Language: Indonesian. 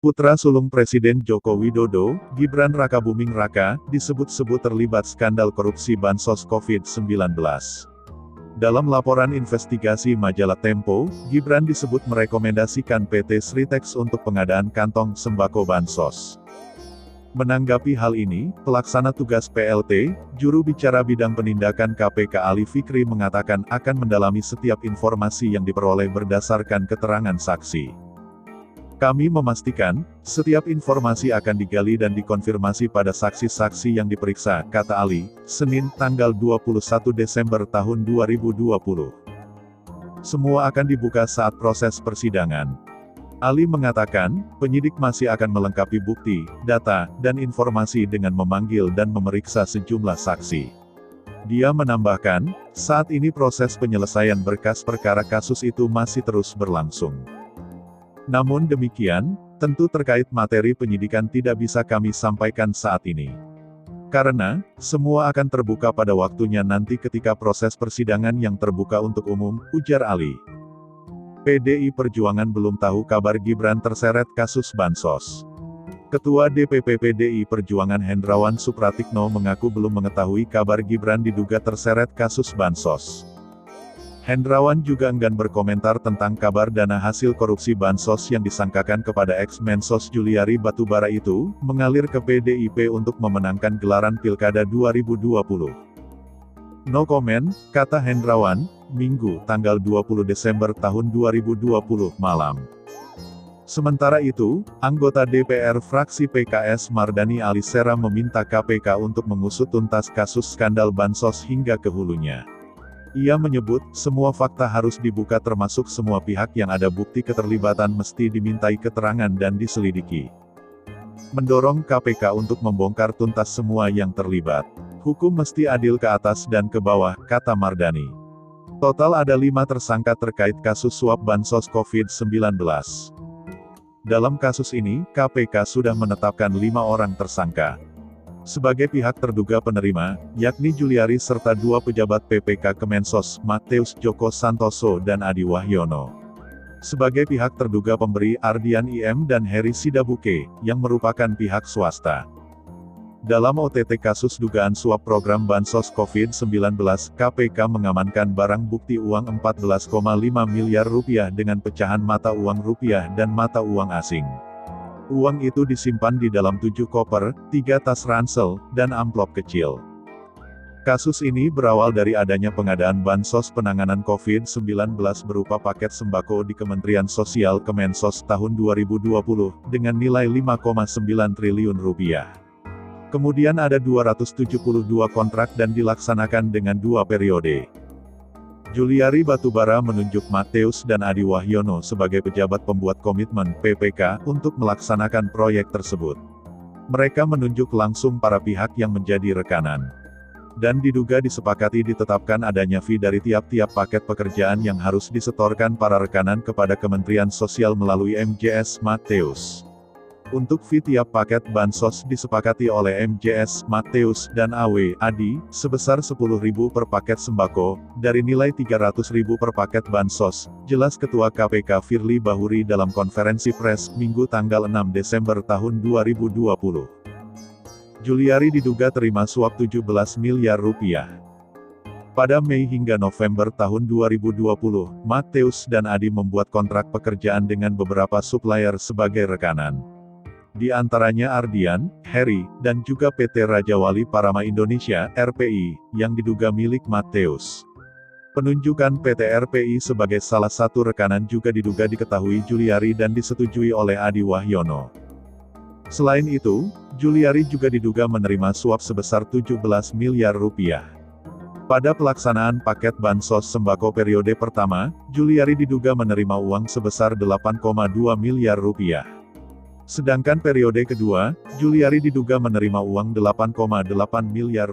Putra sulung Presiden Joko Widodo, Gibran Rakabuming Raka, disebut-sebut terlibat skandal korupsi bansos COVID-19. Dalam laporan investigasi majalah Tempo, Gibran disebut merekomendasikan PT Sritex untuk pengadaan kantong sembako bansos. Menanggapi hal ini, pelaksana tugas PLT, juru bicara bidang penindakan KPK Ali Fikri mengatakan akan mendalami setiap informasi yang diperoleh berdasarkan keterangan saksi. Kami memastikan, setiap informasi akan digali dan dikonfirmasi pada saksi-saksi yang diperiksa, kata Ali, Senin, tanggal 21 Desember tahun 2020. Semua akan dibuka saat proses persidangan. Ali mengatakan, penyidik masih akan melengkapi bukti, data, dan informasi dengan memanggil dan memeriksa sejumlah saksi. Dia menambahkan, saat ini proses penyelesaian berkas perkara kasus itu masih terus berlangsung. Namun demikian, tentu terkait materi penyidikan tidak bisa kami sampaikan saat ini. Karena, semua akan terbuka pada waktunya nanti ketika proses persidangan yang terbuka untuk umum, ujar Ali. PDI Perjuangan belum tahu kabar Gibran terseret kasus bansos. Ketua DPP PDI Perjuangan Hendrawan Supratikno mengaku belum mengetahui kabar Gibran diduga terseret kasus bansos. Hendrawan juga enggan berkomentar tentang kabar dana hasil korupsi bansos yang disangkakan kepada ex-Mensos Juliari Batubara itu, mengalir ke PDIP untuk memenangkan gelaran Pilkada 2020. No comment, kata Hendrawan, Minggu, tanggal 20 Desember tahun 2020, malam. Sementara itu, anggota DPR fraksi PKS Mardani Alisera meminta KPK untuk mengusut tuntas kasus skandal bansos hingga ke hulunya. Ia menyebut, semua fakta harus dibuka termasuk semua pihak yang ada bukti keterlibatan mesti dimintai keterangan dan diselidiki. Mendorong KPK untuk membongkar tuntas semua yang terlibat. Hukum mesti adil ke atas dan ke bawah, kata Mardani. Total ada 5 tersangka terkait kasus suap bansos COVID-19. Dalam kasus ini, KPK sudah menetapkan 5 orang tersangka. Sebagai pihak terduga penerima, yakni Juliari serta 2 pejabat PPK Kemensos, Mateus Joko Santoso dan Adi Wahyono. Sebagai pihak terduga pemberi Ardian IM dan Heri Sidabuke, yang merupakan pihak swasta. Dalam OTT kasus dugaan suap program bansos COVID-19, KPK mengamankan barang bukti uang Rp14,5 miliar dengan pecahan mata uang rupiah dan mata uang asing. Uang itu disimpan di dalam 7 koper, 3 tas ransel, dan amplop kecil. Kasus ini berawal dari adanya pengadaan bansos penanganan COVID-19 berupa paket sembako di Kementerian Sosial Kemensos tahun 2020, dengan nilai Rp5,9 triliun. Kemudian ada 272 kontrak dan dilaksanakan dengan 2 periode. Juliari Batubara menunjuk Mateus dan Adi Wahyono sebagai pejabat pembuat komitmen PPK untuk melaksanakan proyek tersebut. Mereka menunjuk langsung para pihak yang menjadi rekanan. Dan diduga disepakati ditetapkan adanya fee dari tiap-tiap paket pekerjaan yang harus disetorkan para rekanan kepada Kementerian Sosial melalui MJS Mateus. Untuk fee tiap paket bansos disepakati oleh MJS, Mateus, dan AW, Adi, sebesar Rp10.000 per paket sembako, dari nilai Rp300.000 per paket bansos, jelas Ketua KPK Firly Bahuri dalam konferensi pers, Minggu tanggal 6 Desember tahun 2020. Juliari diduga terima suap Rp17 miliar. Pada Mei hingga November tahun 2020, Mateus dan Adi membuat kontrak pekerjaan dengan beberapa supplier sebagai rekanan. Di antaranya Ardian, Heri, dan juga PT Raja Wali Parama Indonesia, RPI, yang diduga milik Mateus. Penunjukan PT RPI sebagai salah satu rekanan juga diduga diketahui Juliari dan disetujui oleh Adi Wahyono. Selain itu, Juliari juga diduga menerima suap sebesar Rp17 miliar. Pada pelaksanaan paket bansos sembako periode pertama, Juliari diduga menerima uang sebesar Rp8,2 miliar. Sedangkan periode kedua, Juliari diduga menerima uang Rp8,8 miliar.